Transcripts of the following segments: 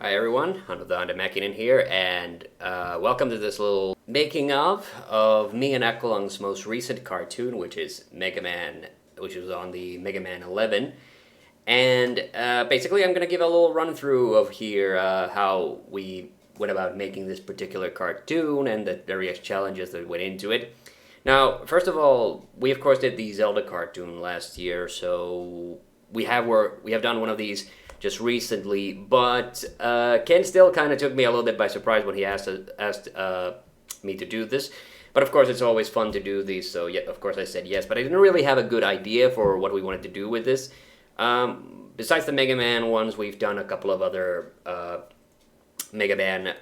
Hi everyone, I'm TheHande Making in here, and welcome to this little making of me and Aqualung's most recent cartoon, which is Mega Man, which was on the Mega Man 11. And basically, I'm gonna give a little run through of here how we went about making this particular cartoon and the various challenges that went into it. Now, first of all, we of course did the Zelda cartoon last year, so we have done one of these just recently, but Ken still kind of took me a little bit by surprise when he asked me to do this. But of course, it's always fun to do these, so yeah, of course I said yes. But I didn't really have a good idea for what we wanted to do with this. Besides the Mega Man ones, we've done a couple of other Mega Man.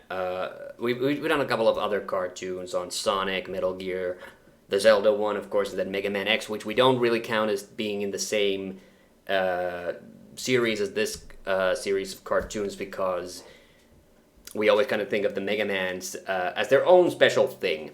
We've done a couple of other cartoons on Sonic, Metal Gear, the Zelda one, of course, and then Mega Man X, which we don't really count as being in the same series as this series of cartoons because we always kind of think of the Mega Mans as their own special thing.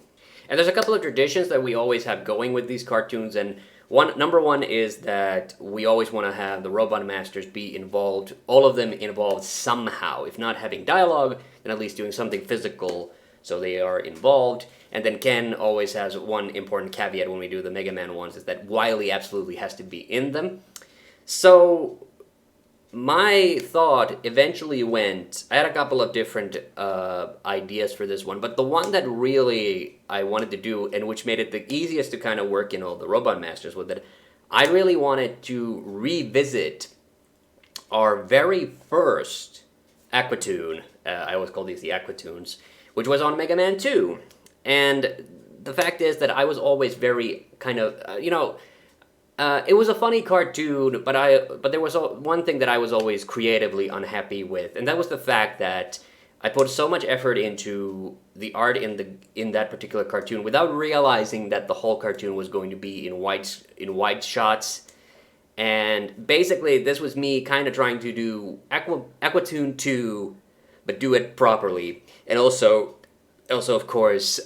And there's a couple of traditions that we always have going with these cartoons, and number one is that we always want to have the Robot Masters be involved, all of them involved somehow. If not having dialogue, then at least doing something physical so they are involved. And then Ken always has one important caveat when we do the Mega Man ones, is that Wily absolutely has to be in them. So my thought eventually went, I had a couple of different ideas for this one, but the one that really I wanted to do, and which made it the easiest to kind of work in all the Robot Masters, was that I really wanted to revisit our very first Aquatoon, I always call these the Aquatoons, which was on Mega Man 2. And the fact is that I was always very kind of, it was a funny cartoon, but there was one thing that I was always creatively unhappy with, and that was the fact that I put so much effort into the art in that particular cartoon without realizing that the whole cartoon was going to be in wide shots. And basically, this was me kind of trying to do Aquatoon 2, but do it properly, and also of course.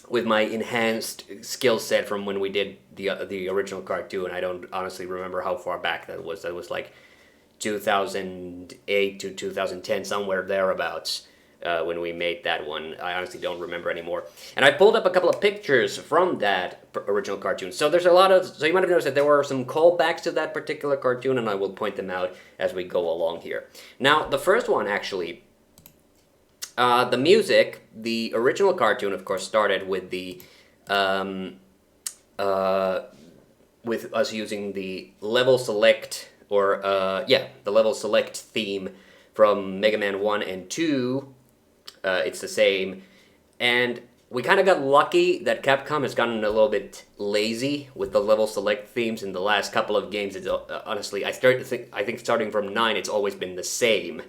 With my enhanced skill set from when we did the original cartoon. I don't honestly remember how far back that was. That was like 2008 to 2010, somewhere thereabouts, when we made that one. I honestly don't remember anymore. And I pulled up a couple of pictures from that original cartoon. So there's so you might have noticed that there were some callbacks to that particular cartoon, and I will point them out as we go along here. Now, the first one actually, the music, the original cartoon, of course, started with with us using the level select, the level select theme from Mega Man 1 and 2. It's the same. And we kind of got lucky that Capcom has gotten a little bit lazy with the level select themes in the last couple of games. It's, honestly, I think starting from 9, it's always been the same.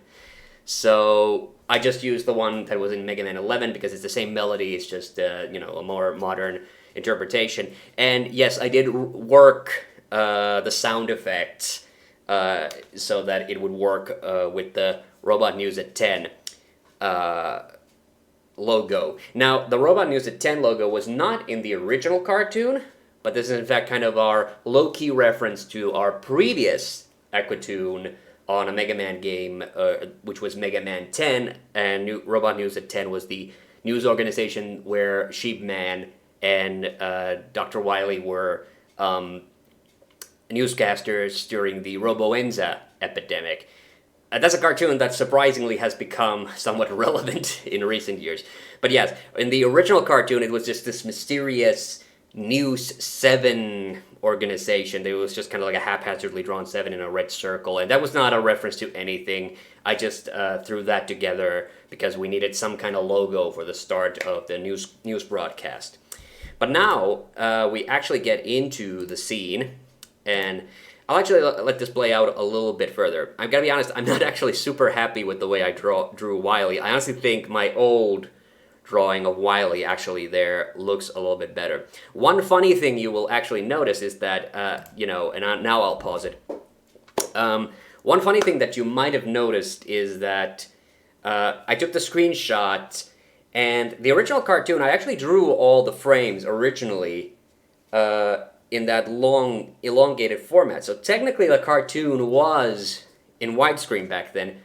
So I just used the one that was in Mega Man 11 because it's the same melody. It's just a more modern interpretation. And yes, I did work the sound effects so that it would work with the Robot News at 10 logo. Now, the Robot News at 10 logo was not in the original cartoon, but this is in fact kind of our low-key reference to our previous Aquatoon on a Mega Man game, which was Mega Man 10, and Robot News at 10 was the news organization where Sheep Man and Dr. Wily were newscasters during the Roboenza epidemic. That's a cartoon that surprisingly has become somewhat relevant in recent years. But yes, in the original cartoon, it was just this mysterious News 7 organization. It was just kind of like a haphazardly drawn 7 in a red circle, and that was not a reference to anything. I just threw that together because we needed some kind of logo for the start of the news broadcast. But now we actually get into the scene, and I'll actually let this play out a little bit further. I've got to be honest, I'm not actually super happy with the way I drew Wily. I honestly think my old drawing of Wily actually there looks a little bit better. One funny thing you will actually notice is that, now I'll pause it. One funny thing that you might have noticed is that I took the screenshot, and the original cartoon, I actually drew all the frames originally in that long, elongated format. So technically the cartoon was in widescreen back then,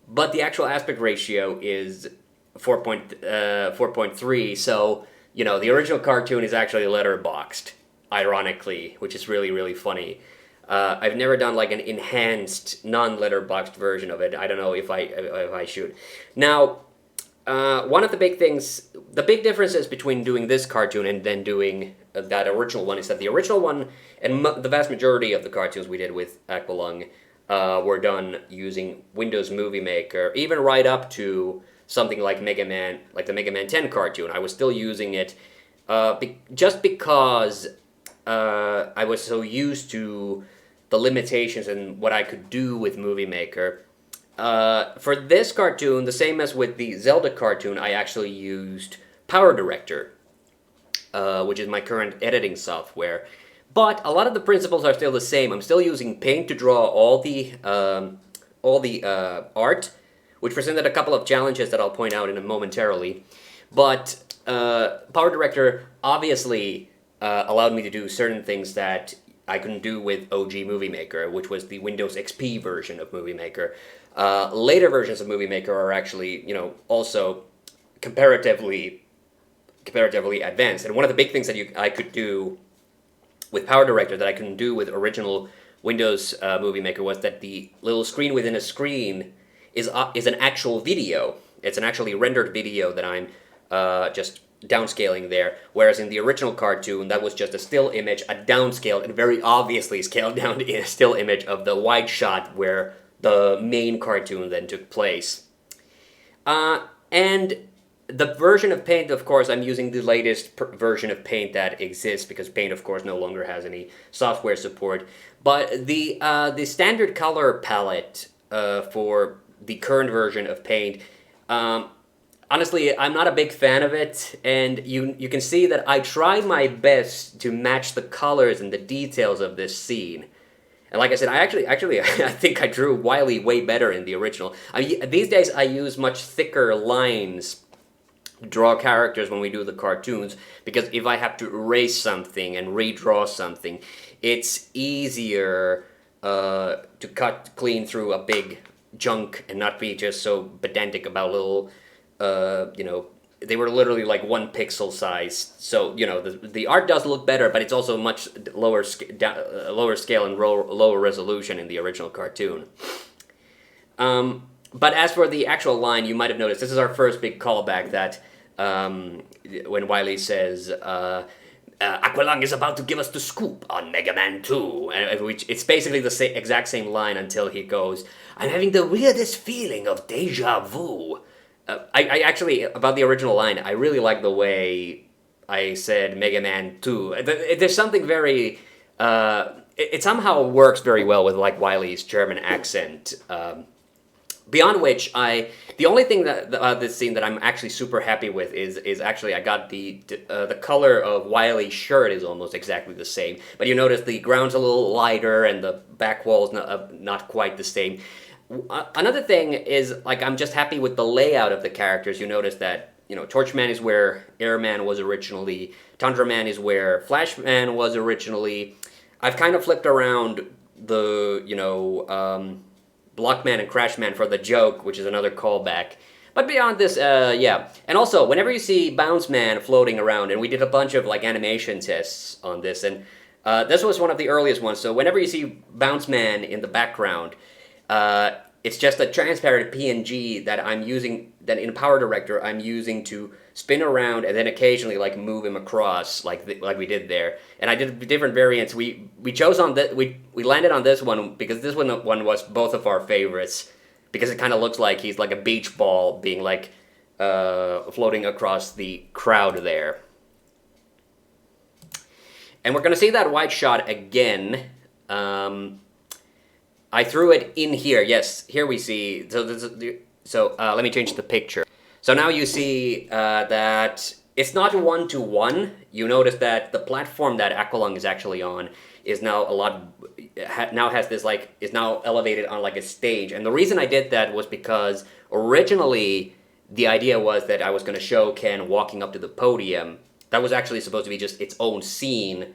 but the actual aspect ratio is 4.3. So the original cartoon is actually letterboxed, ironically, which is really really funny. I've never done like an enhanced non-letterboxed version of it. I don't know if I should. Now, one of the big things, the big differences between doing this cartoon and then doing that original one is that the original one and the vast majority of the cartoons we did with Aqualung were done using Windows Movie Maker, even right up to something like Mega Man, like the Mega Man 10 cartoon. I was still using it just because I was so used to the limitations and what I could do with Movie Maker. For this cartoon, the same as with the Zelda cartoon, I actually used Power Director, which is my current editing software. But a lot of the principles are still the same. I'm still using Paint to draw all the art, which presented a couple of challenges that I'll point out in a momentarily. But Power Director obviously allowed me to do certain things that I couldn't do with OG Movie Maker, which was the Windows XP version of Movie Maker. Later versions of Movie Maker are actually, also comparatively advanced. And one of the big things that I could do with Power Director that I couldn't do with original Windows Movie Maker was that the little screen within a screen is an actual video. It's an actually rendered video that I'm just downscaling there, whereas in the original cartoon that was just a still image, a downscaled and very obviously scaled down still image of the wide shot where the main cartoon then took place. And the version of Paint, of course, I'm using the latest version of Paint that exists, because Paint, of course, no longer has any software support. But the standard color palette for the current version of Paint, honestly, I'm not a big fan of it, and you can see that I tried my best to match the colors and the details of this scene. And like I said, I actually I think I drew Wily way better in the original. These days I use much thicker lines to draw characters when we do the cartoons, because if I have to erase something and redraw something, it's easier to cut clean through a big chunk and not be just so pedantic about little, they were literally like 1 pixel size. So, the art does look better, but it's also much lower scale and lower resolution in the original cartoon. But as for the actual line, you might have noticed, this is our first big callback that when Wily says, Aqualung is about to give us the scoop on Mega Man 2, which it's basically the exact same line until he goes, I'm having the weirdest feeling of deja vu. I actually, about the original line, I really like the way I said Mega Man 2. There's something very, it somehow works very well with like Wily's German accent. Beyond which, the only thing that this scene that I'm actually super happy with is actually I got the color of Wily's shirt is almost exactly the same, but you notice the ground's a little lighter and the back wall's not quite the same. Another thing is, like, I'm just happy with the layout of the characters. You notice that, Torchman is where Airman was originally, Tundra Man is where Flashman was originally. I've kind of flipped around the, Blockman and Crashman for the joke, which is another callback. But beyond this, yeah. And also, whenever you see Bounce Man floating around, and we did a bunch of, like, animation tests on this, and this was one of the earliest ones, so whenever you see Bounce Man in the background, it's just a transparent PNG that I'm using, that in Power Director I'm using to spin around and then occasionally like move him across like we did there. And I did different variants. We chose on that. We landed on this one because this one was both of our favorites, because it kind of looks like he's like a beach ball being like floating across the crowd there. And we're gonna see that wide shot again. I threw it in here. Yes, here we see. So let me change the picture. So now you see that it's not 1-to-1. You notice that the platform that Aqualung is actually on is now is now elevated on like a stage. And the reason I did that was because originally the idea was that I was going to show Ken walking up to the podium. That was actually supposed to be just its own scene.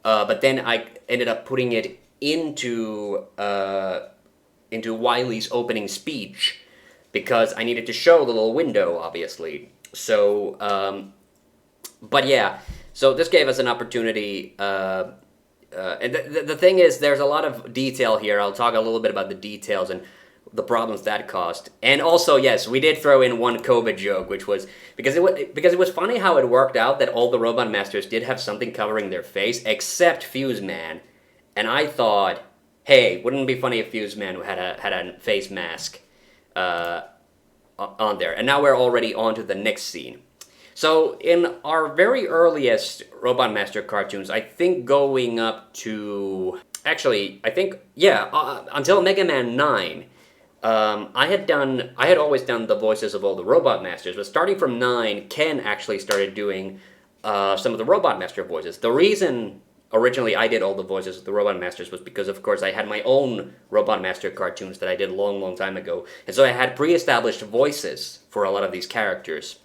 But then I ended up putting it into Wily's opening speech, because I needed to show the little window, obviously. So, but yeah, so this gave us an opportunity. And the thing is, there's a lot of detail here. I'll talk a little bit about the details and the problems that caused. And also, yes, we did throw in one COVID joke, which was because it was funny how it worked out that all the Robot Masters did have something covering their face except Fuse Man. And I thought, hey, wouldn't it be funny if Fuse Man had a face mask on there? And now we're already on to the next scene. So in our very earliest Robot Master cartoons, I think going up to... Actually, I think, yeah, until Mega Man 9, I had always done the voices of all the Robot Masters, but starting from 9, Ken actually started doing some of the Robot Master voices. The reason originally I did all the voices of the Robot Masters was because, of course, I had my own Robot Master cartoons that I did a long, long time ago, and so I had pre-established voices for a lot of these characters,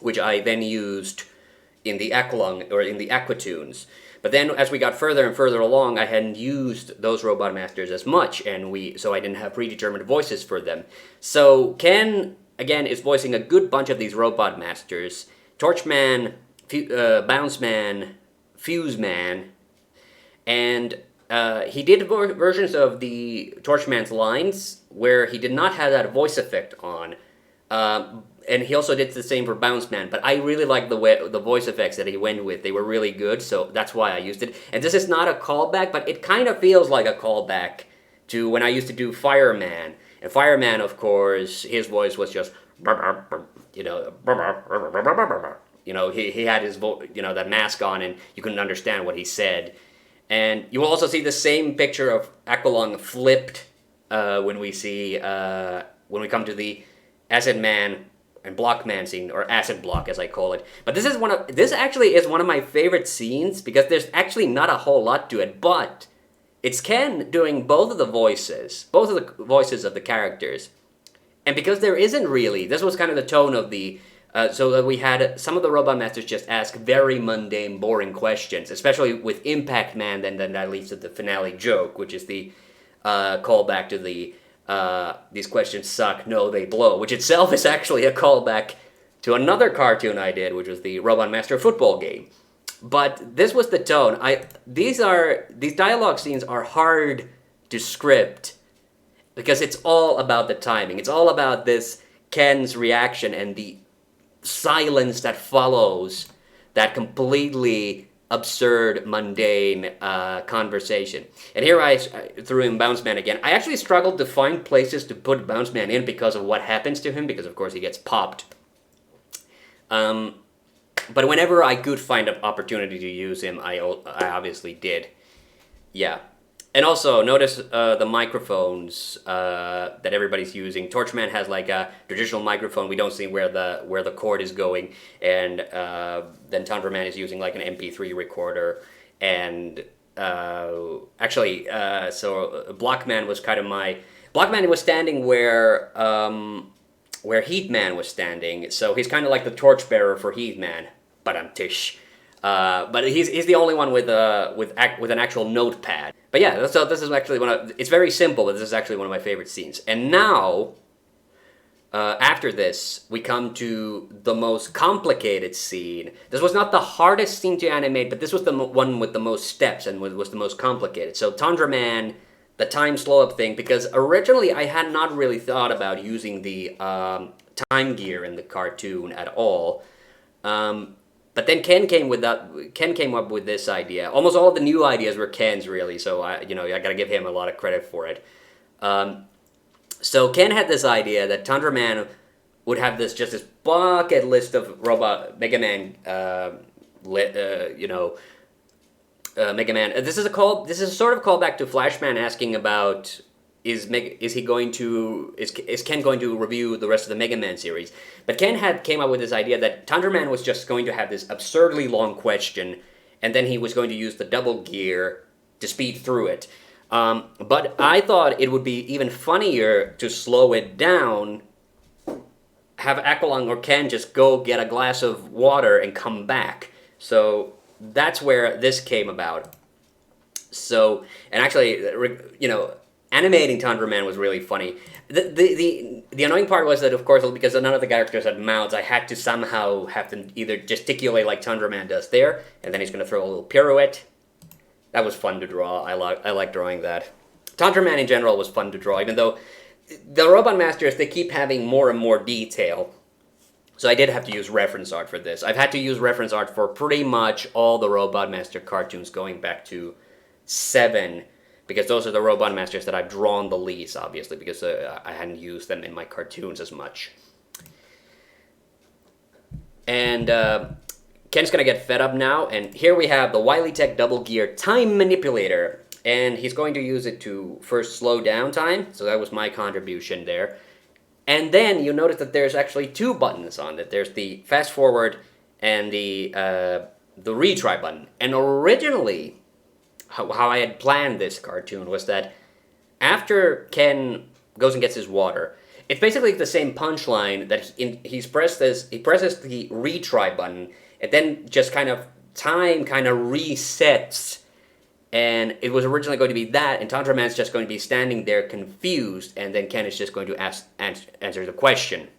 which I then used in the Aqualung, or in the Aquatoons. But then, as we got further and further along, I hadn't used those Robot Masters as much, so I didn't have predetermined voices for them. So Ken, again, is voicing a good bunch of these Robot Masters. Torchman, Bounce Man, Fuse Man, and he did versions of the Torchman's lines where he did not have that voice effect on. And he also did the same for Bounce Man, but I really like the voice effects that he went with. They were really good, so that's why I used it. And this is not a callback, but it kind of feels like a callback to when I used to do Fireman. And Fireman, of course, his voice was just, you know, he had his that mask on, and you couldn't understand what he said. And you will also see the same picture of Aqualung flipped when we come to the Acid Man and Block Man scene, or Acid Block as I call it. But this actually is one of my favorite scenes because there's actually not a whole lot to it, but it's Ken doing both of the voices of the characters. And because there isn't really, this was kind of the tone of the, so that we had some of the Robot Masters just ask very mundane, boring questions, especially with Impact Man, then that leads to the finale joke, which is the callback to the these questions suck, no, they blow, which itself is actually a callback to another cartoon I did, which was the Robot Master football game. But this was the tone. These dialogue scenes are hard to script because it's all about the timing. It's all about this Ken's reaction and the silence that follows that completely absurd, mundane conversation. And here I threw in Bounce Man again. I actually struggled to find places to put Bounce Man in because of what happens to him, because of course he gets popped. But whenever I could find an opportunity to use him, I obviously did. Yeah. And also, notice the microphones that everybody's using. Torchman has like a traditional microphone. We don't see where the cord is going. And then Tundra Man is using like an MP3 recorder. And actually, so Blockman was kind of Blockman was standing where Heat Man was standing. So he's kind of like the torchbearer for Heat Man. But I'm tish. But he's the only one with an actual notepad. But yeah, so this is actually it's very simple, but this is actually one of my favorite scenes. And now, after this, we come to the most complicated scene. This was not the hardest scene to animate, but this was the one with the most steps and was the most complicated. So Tundra Man, the time slow-up thing, because originally I had not really thought about using the time gear in the cartoon at all. But then Ken came up with this idea. Almost all of the new ideas were Ken's, really. So I gotta give him a lot of credit for it. So Ken had this idea that Tundra Man would have this bucket list of Mega Man, Mega Man. This is a sort of callback to Flashman asking about. Is Ken going to review the rest of the Mega Man series? But Ken came up with this idea that Tundra Man was just going to have this absurdly long question, and then he was going to use the double gear to speed through it. But I thought it would be even funnier to slow it down, have Aqualung or Ken just go get a glass of water and come back. So that's where this came about. So, and actually, animating Tundra Man was really funny. The annoying part was that, of course, because none of the characters had mouths, I had to somehow have them either gesticulate like Tundra Man does there, and then he's going to throw a little pirouette. That was fun to draw. I like drawing that. Tundra Man in general was fun to draw, even though the Robot Masters, they keep having more and more detail. So I did have to use reference art for this. I've had to use reference art for pretty much all the Robot Master cartoons going back to 7, because those are the Robot Masters that I've drawn the least, obviously, because I hadn't used them in my cartoons as much. And Ken's gonna get fed up now, and here we have the Wily Tech Double Gear Time Manipulator. And he's going to use it to first slow down time, so that was my contribution there. And then you notice that there's actually 2 buttons on it. There's the fast forward and the retry button. And originally, how I had planned this cartoon was that after Ken goes and gets his water, it's basically the same punchline that he presses the retry button, and then just time resets. And it was originally going to be that, and Tundra Man's just going to be standing there confused, and then Ken is just going to answer the question.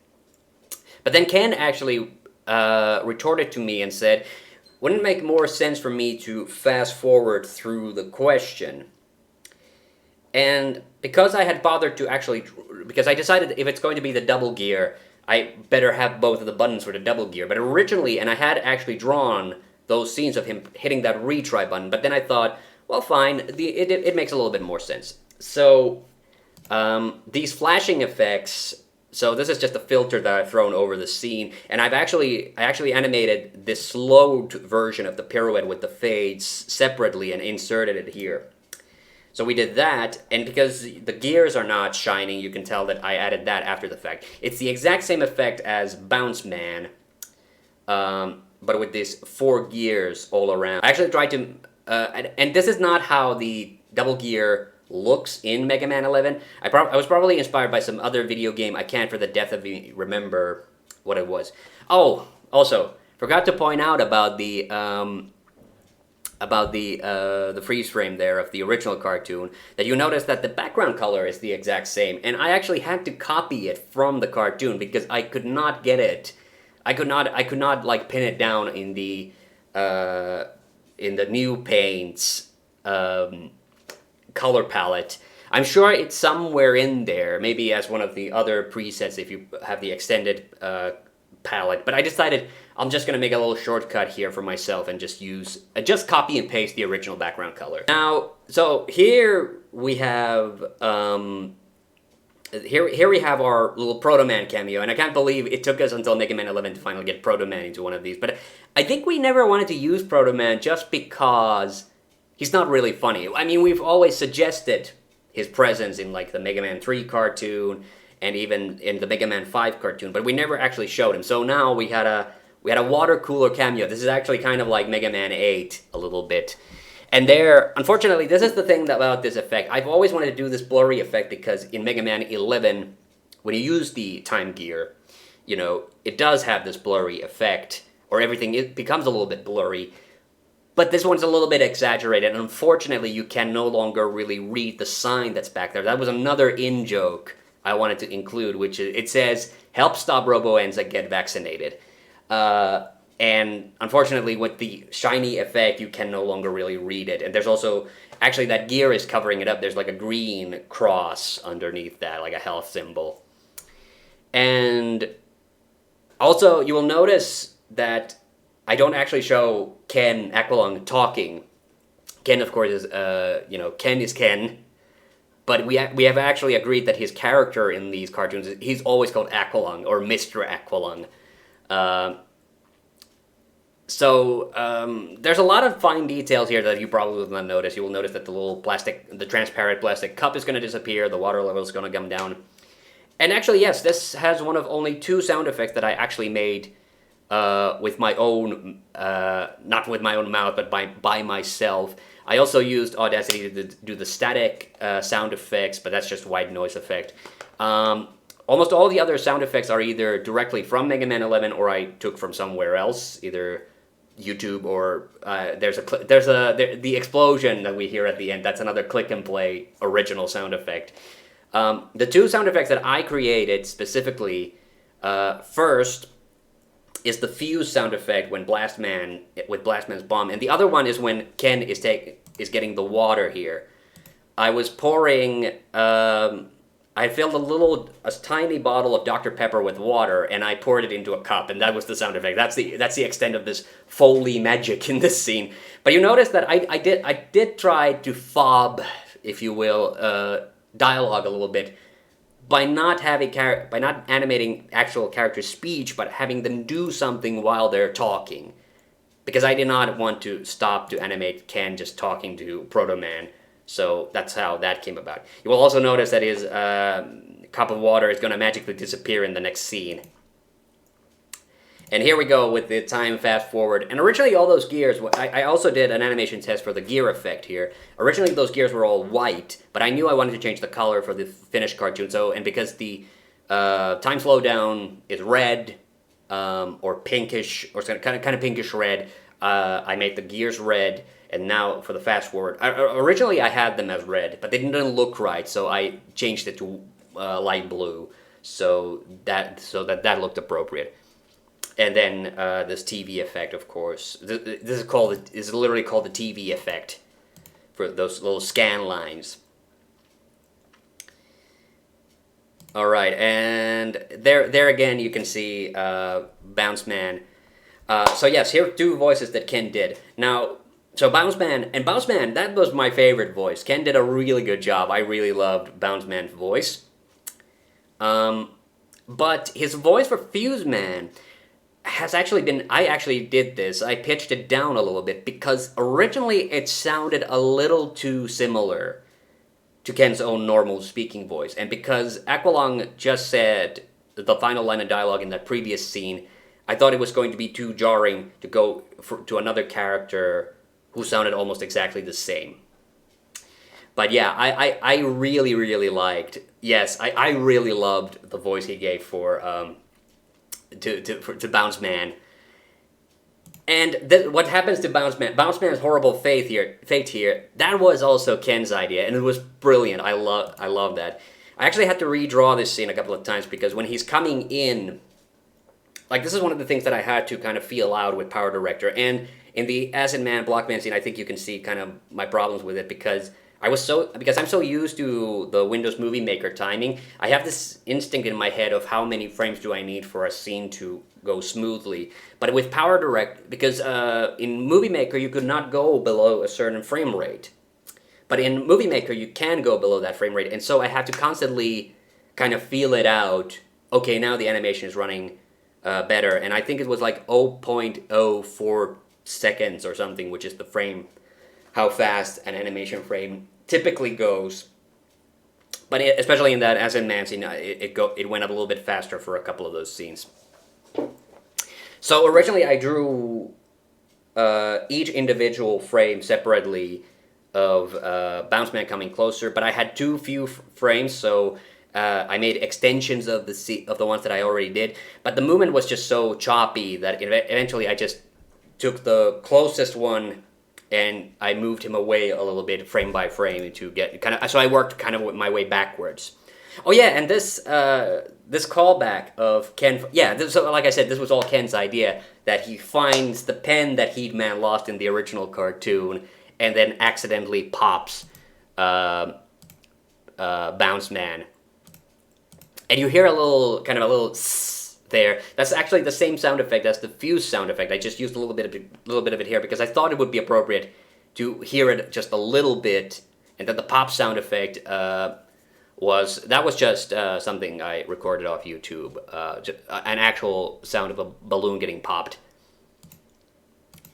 But then Ken actually retorted to me and said, wouldn't it make more sense for me to fast forward through the question? And because I had bothered to because I decided if it's going to be the double gear, I better have both of the buttons for the double gear. But originally, and I had actually drawn those scenes of him hitting that retry button, but then I thought, well, fine, it makes a little bit more sense. So, these flashing effects, so this is just a filter that I've thrown over the scene, and I actually animated this slowed version of the pirouette with the fades separately and inserted it here. So we did that, and because the gears are not shining, you can tell that I added that after the fact. It's the exact same effect as Bounce Man, but with these 4 gears all around. I actually tried to... and this is not how the double gear looks in Mega Man 11. I was probably inspired by some other video game. I can't for the death of me remember what it was. Oh, also, forgot to point out about the freeze frame there of the original cartoon, that you notice that the background color is the exact same, and I actually had to copy it from the cartoon because I could not get it. I could not like pin it down in the new paints color palette. I'm sure it's somewhere in there, maybe as one of the other presets if you have the extended palette. But I decided I'm just gonna make a little shortcut here for myself and just copy and paste the original background color. Now, so here we have here we have our little Proto Man cameo, and I can't believe it took us until Mega Man 11 to finally get Proto Man into one of these. But I think we never wanted to use Proto Man just because he's not really funny. I mean, we've always suggested his presence in like the Mega Man 3 cartoon and even in the Mega Man 5 cartoon, but we never actually showed him. So now we had a water cooler cameo. This is actually kind of like Mega Man 8 a little bit. And there, unfortunately, this is the thing about this effect. I've always wanted to do this blurry effect because in Mega Man 11, when you use the time gear, you know, it does have this blurry effect, or everything it becomes a little bit blurry. But this one's a little bit exaggerated, and unfortunately, you can no longer really read the sign that's back there. That was another in-joke I wanted to include, which is, it says, "Help stop Robo-Ends that get vaccinated." And unfortunately, with the shiny effect, you can no longer really read it. And there's also, actually that gear is covering it up. There's like a green cross underneath that, like a health symbol. And also, you will notice that I don't actually show Ken Aqualung talking. Ken, of course, is, Ken is Ken. But we have actually agreed that his character in these cartoons, he's always called Aqualung, or Mr. Aqualung. So there's a lot of fine details here that you probably will not notice. You will notice that the transparent plastic cup is going to disappear, the water level is going to come down. And actually, yes, this has one of only 2 sound effects that I actually made with my own, not with my own mouth, but by myself. I also used Audacity to do the static sound effects, but that's just white noise effect. Almost all the other sound effects are either directly from Mega Man 11 or I took from somewhere else, either YouTube, or the explosion that we hear at the end. That's another click and play original sound effect. The two sound effects that I created specifically, first is the fuse sound effect when with Blastman's bomb, and the other one is when Ken is getting the water here. I was pouring. I filled a tiny bottle of Dr. Pepper with water, and I poured it into a cup, and that was the sound effect. That's the extent of this Foley magic in this scene. But you notice that I did try to fob, if you will, dialogue a little bit by not animating actual character speech, but having them do something while they're talking, because I did not want to stop to animate Ken just talking to Proto Man. So that's how that came about. You will also notice that his cup of water is going to magically disappear in the next scene. And here we go with the time fast forward. And originally all those gears, I also did an animation test for the gear effect here. Originally those gears were all white, but I knew I wanted to change the color for the finished cartoon. So, and because the time slowdown is red, or pinkish, or kind of pinkish red, I made the gears red. And now for the fast forward, originally I had them as red, but they didn't look right, so I changed it to light blue, so that looked appropriate. And then this TV effect, of course. This is literally called the TV effect for those little scan lines. All right, and there again you can see Bounce Man. So yes, here are two voices that Ken did. Now. So Bounce Man, that was my favorite voice. Ken did a really good job. I really loved Bounce Man's voice. But his voice for Fuse Man has actually been, I actually did this. I pitched it down a little bit because originally it sounded a little too similar to Ken's own normal speaking voice. And because Aqualung just said the final line of dialogue in that previous scene, I thought it was going to be too jarring to go to another character who sounded almost exactly the same. But yeah, I really, really liked, I really loved the voice he gave for Bounce Man. And what happens to Bounce Man's horrible fate here, that was also Ken's idea, and it was brilliant. I love that. I actually had to redraw this scene a couple of times, because when he's coming in, like, this is one of the things that I had to kind of feel out with Power Director, and in the Acid Man Blockman scene, I think you can see kind of my problems with it, because I'm so used to the Windows Movie Maker timing. I have this instinct in my head of how many frames do I need for a scene to go smoothly. But with Power Direct, because in Movie Maker you could not go below a certain frame rate, but in Movie Maker you can go below that frame rate, and so I have to constantly kind of feel it out. Okay, now the animation is running better, and I think it was like 0.04 seconds or something, which is the frame, how fast an animation frame typically goes. But especially in that Acid Man scene, it went up a little bit faster for a couple of those scenes. So originally I drew each individual frame separately of Bounce Man coming closer, but I had too few frames, so I made extensions of the ones that I already did. But the movement was just so choppy that eventually I just took the closest one and I moved him away a little bit, frame by frame, to get kind of. So I worked kind of my way backwards. Oh yeah, and this callback of Ken. Yeah, so like I said, this was all Ken's idea, that he finds the pen that Heat Man lost in the original cartoon, and then accidentally pops Bounce Man, and you hear a little there. That's actually the same sound effect as the fuse sound effect. I just used a little bit of it here because I thought it would be appropriate to hear it just a little bit, and that the pop sound effect was just something I recorded off YouTube, an actual sound of a balloon getting popped.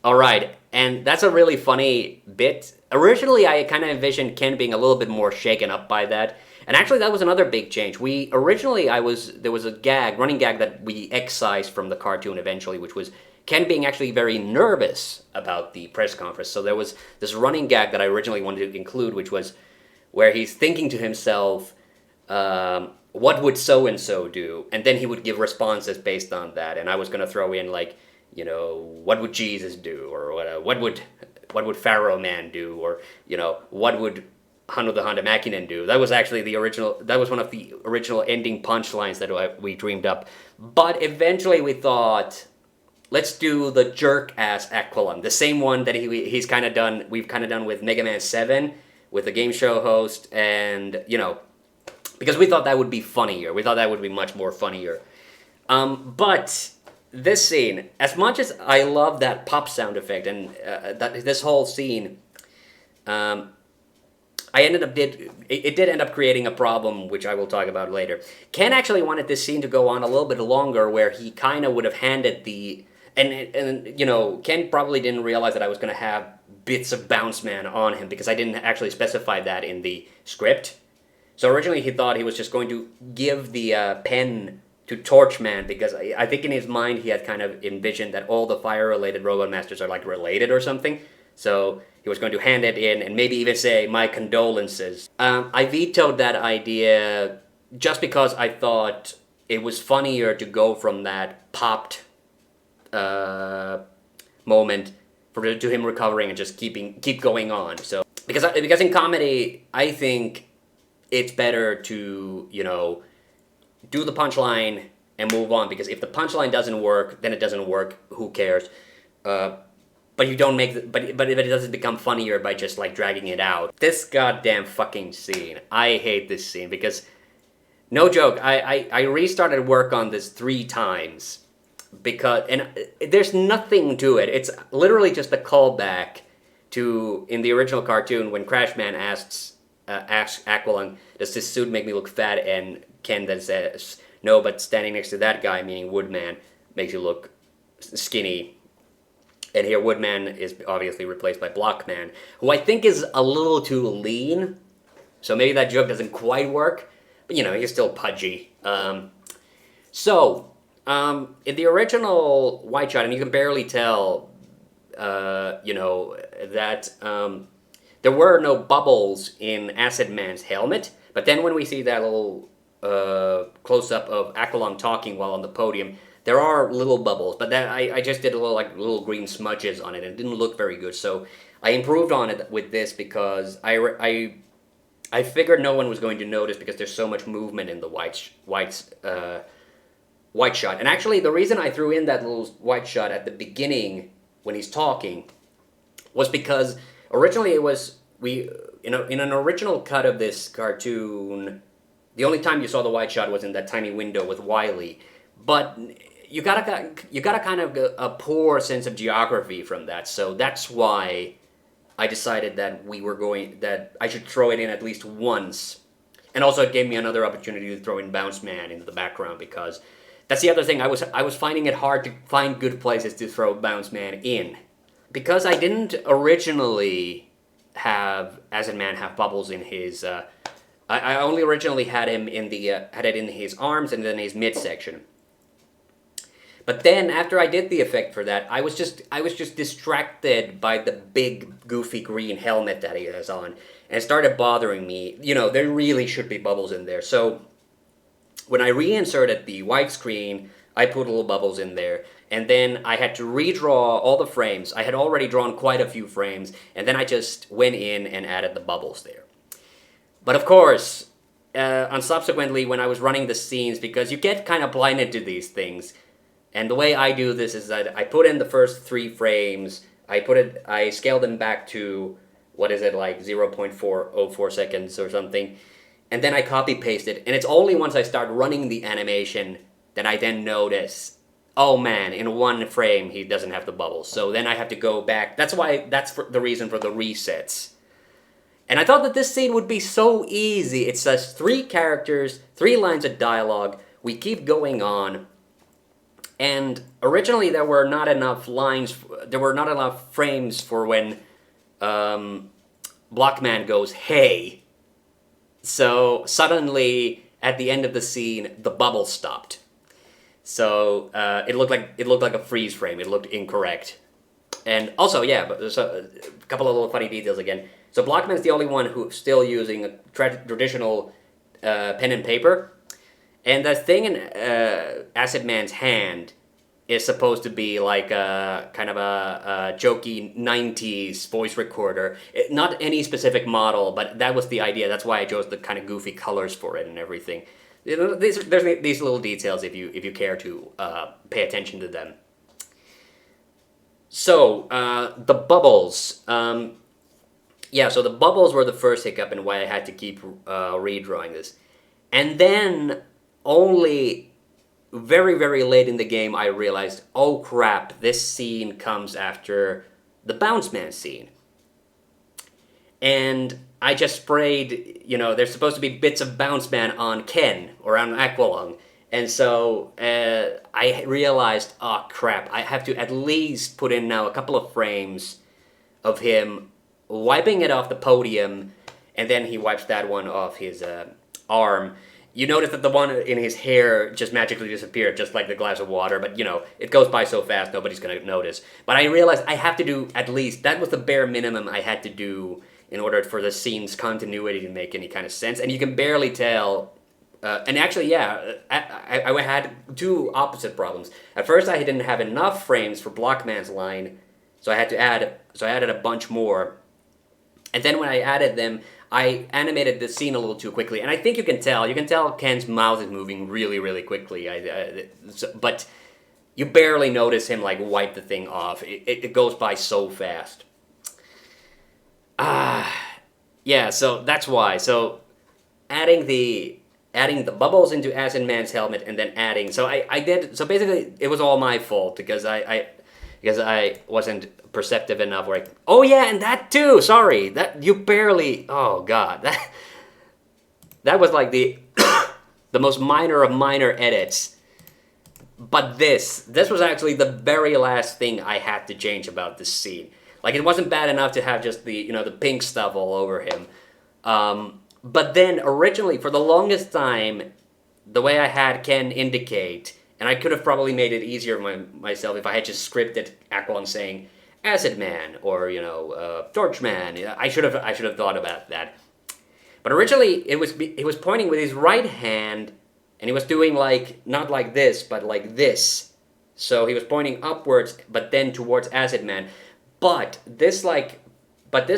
All right, and that's a really funny bit. Originally, I kind of envisioned Ken being a little bit more shaken up by that. And actually, that was another big change. There was a running gag that we excised from the cartoon eventually, which was Ken being actually very nervous about the press conference. So there was this running gag that I originally wanted to include, which was where he's thinking to himself, what would so-and-so do? And then he would give responses based on that. And I was going to throw in, like, you know, what would Jesus do, or what would Pharaoh Man do, or you know, what would TheHande Mäkinen do? That was actually the original. That was one of the original ending punchlines that we dreamed up. But eventually, we thought, let's do the jerk ass Aqualung, the same one that he's kind of done. We've kind of done with Mega Man 7 with the game show host, and you know, because we thought that would be funnier. We thought that would be much more funnier. But this scene, as much as I love that pop sound effect and this whole scene, it did end up creating a problem, which I will talk about later. Ken actually wanted this scene to go on a little bit longer, where he kind of would have handed the and you know, Ken probably didn't realize that I was going to have bits of Bounce Man on him because I didn't actually specify that in the script. So originally he thought he was just going to give the pen to Torchman, because I think in his mind he had kind of envisioned that all the fire-related Robot Masters are like related or something. So he was going to hand it in and maybe even say, "My condolences." I vetoed that idea just because I thought it was funnier to go from that popped moment to him recovering and just keep going on. So because in comedy, I think it's better to, you know, do the punchline and move on, because if the punchline doesn't work, then it doesn't work. Who cares? But you don't make but it doesn't become funnier by just like dragging it out. This goddamn fucking scene. I hate this scene because, no joke, I restarted work on this 3 times because, and there's nothing to it. It's literally just a callback to, in the original cartoon, when Crashman asks Aqualung, "Does this suit make me look fat?" And Ken then says, "No, but standing next to that guy," meaning Woodman, "makes you look skinny." And here Woodman is obviously replaced by Blockman, who I think is a little too lean. So maybe that joke doesn't quite work. But, you know, he's still pudgy. In the original White Shot, and you can barely tell, you know, that there were no bubbles in Acid Man's helmet. But then when we see that little close-up of Aqualung talking while on the podium, there are little bubbles, but that I just did little green smudges on it, and it didn't look very good. So I improved on it with this because I figured no one was going to notice because there's so much movement in the White Shot. And actually, the reason I threw in that little White Shot at the beginning when he's talking was because originally it was in an original cut of this cartoon, the only time you saw the White Shot was in that tiny window with Wily, but you got a kind of a poor sense of geography from that. So that's why I decided that I should throw it in at least once. And also it gave me another opportunity to throw in Bounce Man into the background, because that's the other thing. I was finding it hard to find good places to throw Bounce Man in, because I didn't originally have Acid Man have bubbles in his. I only originally had him in had it in his arms and then his midsection. But then after I did the effect for that, I was just distracted by the big goofy green helmet that he has on, and it started bothering me. You know, there really should be bubbles in there. So when I reinserted the widescreen, I put little bubbles in there, and then I had to redraw all the frames. I had already drawn quite a few frames, and then I just went in and added the bubbles there. But of course, on subsequently when I was running the scenes, because you get kind of blinded to these things. And the way I do this is that I put in the first 3 frames, I scale them back to, what is it, like 0.404 seconds or something, and then I copy paste it, and it's only once I start running the animation that I then notice, oh man, in 1 frame he doesn't have the bubbles, so then I have to go back. That's the reason for the resets. And I thought that this scene would be so easy. It says 3 characters, 3 lines of dialogue, we keep going on. And originally there were not enough frames for when Blockman goes, "Hey." So suddenly at the end of the scene, the bubble stopped. So it looked like a freeze frame. It looked incorrect. And also, yeah, but there's a couple of little funny details again. So Blockman's the only one who's still using a traditional pen and paper. And the thing in Acid Man's hand is supposed to be like a kind of a jokey 90s voice recorder. Not any specific model, but that was the idea. That's why I chose the kind of goofy colors for it and everything. You know, there's these little details if you care to pay attention to them. So, the bubbles. Yeah, so the bubbles were the first hiccup and why I had to keep redrawing this. And then, only very, very late in the game, I realized, oh crap, this scene comes after the Bounce Man scene. And I just sprayed, you know, there's supposed to be bits of Bounce Man on Ken, or on Aqualung. And so I realized, oh crap, I have to at least put in now a couple of frames of him wiping it off the podium, and then he wipes that one off his arm. You notice that the one in his hair just magically disappeared, just like the glass of water, but you know, it goes by so fast, nobody's gonna notice. But I realized I have to do at least, that was the bare minimum I had to do in order for the scene's continuity to make any kind of sense, and you can barely tell. And actually, yeah, I had two opposite problems. At first, I didn't have enough frames for Blockman's line, so I added a bunch more. And then when I added them, I animated the scene a little too quickly, and I think you can tell. You can tell Ken's mouth is moving really, really quickly. But you barely notice him like wipe the thing off. It goes by so fast. Yeah. So that's why. So adding the bubbles into Acid Man's helmet, and then adding. So I did. So basically, it was all my fault because I wasn't perceptive enough. Where oh yeah, and that too. Sorry, that you barely. Oh god, that was like the the most minor of minor edits. But this was actually the very last thing I had to change about this scene. Like it wasn't bad enough to have just the the pink stuff all over him. But then originally, for the longest time, the way I had Ken indicate, and I could have probably made it easier myself if I had just scripted Aqualung saying Acid Man or Torch Man. I should have thought about that. But originally, he was pointing with his right hand, and he was doing like not like this, but like this. So he was pointing upwards, but then towards Acid Man. But this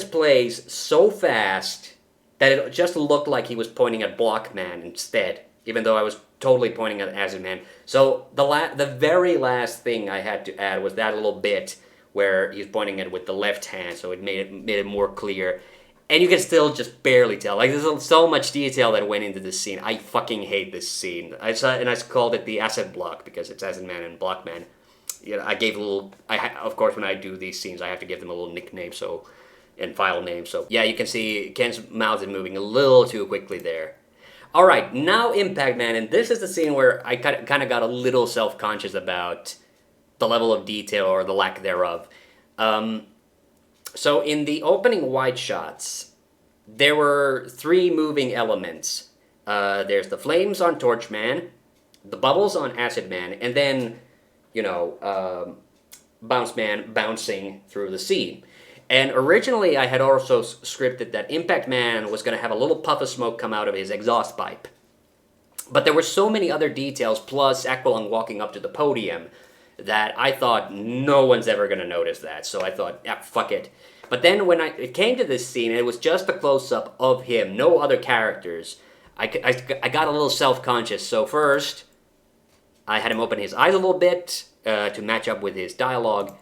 plays so fast that it just looked like he was pointing at Blockman instead, even though I was totally pointing at Acid Man. So the very last thing I had to add was that little bit where he's pointing it with the left hand, so it made it more clear. And you can still just barely tell. Like there's so much detail that went into this scene. I fucking hate this scene. I called it the Acid Block because it's Acid Man and Blockman. I gave a little. Of course, when I do these scenes, I have to give them a little nickname. And file name. So yeah, you can see Ken's mouth is moving a little too quickly there. All right, now Impact Man, and this is the scene where I kind of got a little self-conscious about the level of detail or the lack thereof. So in the opening wide shots, there were three moving elements. There's the flames on Torch Man, the bubbles on Acid Man, and then Bounce Man bouncing through the scene. And originally, I had also scripted that Impact Man was going to have a little puff of smoke come out of his exhaust pipe. But there were so many other details, plus Aqualung walking up to the podium, that I thought no one's ever going to notice that. So I thought, yeah, fuck it. But then when it came to this scene, and it was just a close-up of him, no other characters, I got a little self-conscious. So first, I had him open his eyes a little bit to match up with his dialogue.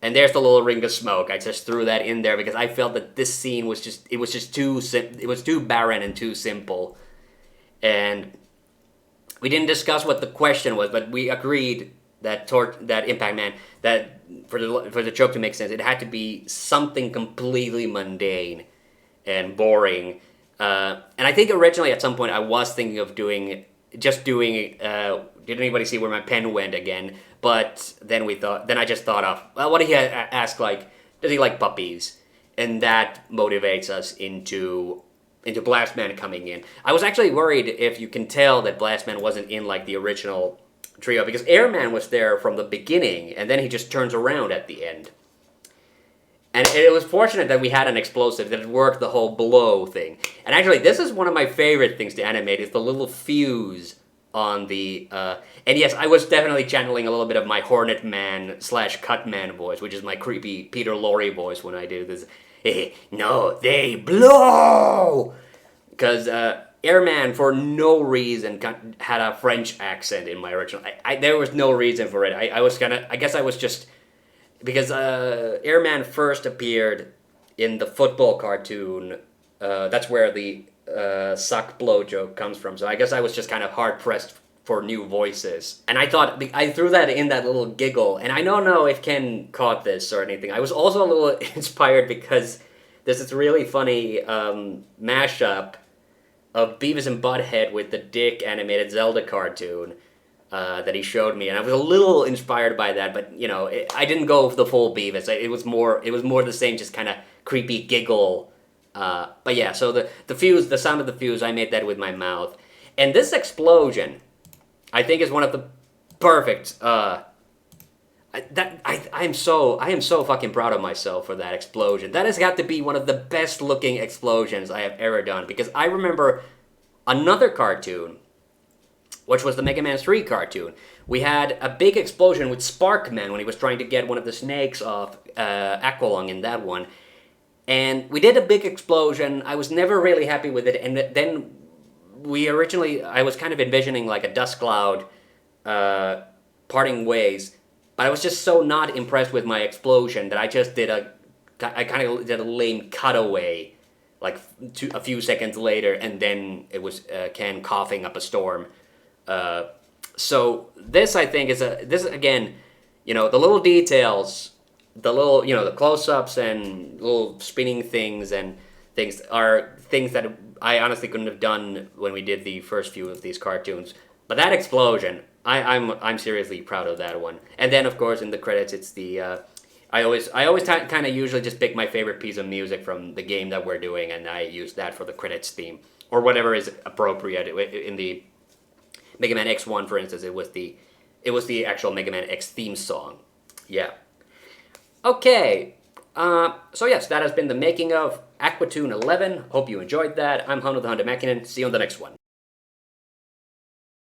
And there's the little ring of smoke. I just threw that in there because I felt that this scene was too barren and too simple. And we didn't discuss what the question was, but we agreed that Impact Man, that for the joke to make sense, it had to be something completely mundane and boring. And I think originally at some point I was thinking of doing. Did anybody see where my pen went again? But then I just thought of, well, what if he asked, like, does he like puppies? And that motivates us into Blastman coming in. I was actually worried if you can tell that Blastman wasn't in, like, the original trio, because Airman was there from the beginning, and then he just turns around at the end. And it was fortunate that we had an explosive that worked the whole blow thing. And actually, this is one of my favorite things to animate, is the little fuse on the and yes, I was definitely channeling a little bit of my Hornet Man / Cut Man voice, which is my creepy Peter Lorre voice when I do this. No, they blow, because Airman for no reason had a French accent in my original. There was no reason for it. I was I guess I was just because Airman first appeared in the football cartoon. That's where the suck blow joke comes from. So I guess I was just kind of hard pressed for new voices. And I thought, I threw that in that little giggle. And I don't know if Ken caught this or anything. I was also a little inspired because there's this really funny mashup of Beavis and Butthead with the Dick animated Zelda cartoon that he showed me. And I was a little inspired by that, but you know, I didn't go for the full Beavis. It was more the same, just kind of creepy giggle. But yeah, so the fuse, the sound of the fuse, I made that with my mouth. And this explosion, I think, is one of the perfect. I am so fucking proud of myself for that explosion. That has got to be one of the best looking explosions I have ever done, because I remember another cartoon, which was the Mega Man 3 cartoon. We had a big explosion with Sparkman when he was trying to get one of the snakes off Aqualung in that one. And we did a big explosion. I was never really happy with it. And then I was kind of envisioning like a dust cloud parting ways. But I was just so not impressed with my explosion that I just I kind of did a lame cutaway, like a few seconds later, and then it was Ken coughing up a storm. So this, I think, this again, you know, the little details, the little, you know, the close-ups and little spinning things and things are things that I honestly couldn't have done when we did the first few of these cartoons. But that explosion, I'm seriously proud of that one. And then, of course, in the credits, it's the I always kind of usually just pick my favorite piece of music from the game that we're doing, and I use that for the credits theme or whatever is appropriate. In the Mega Man X1, for instance, it was the actual Mega Man X theme song. Yeah. Okay. So yes, that has been the making of Aquatoon 11. Hope you enjoyed that. I'm Hannu TheHande Mäkinen. See you on the next one.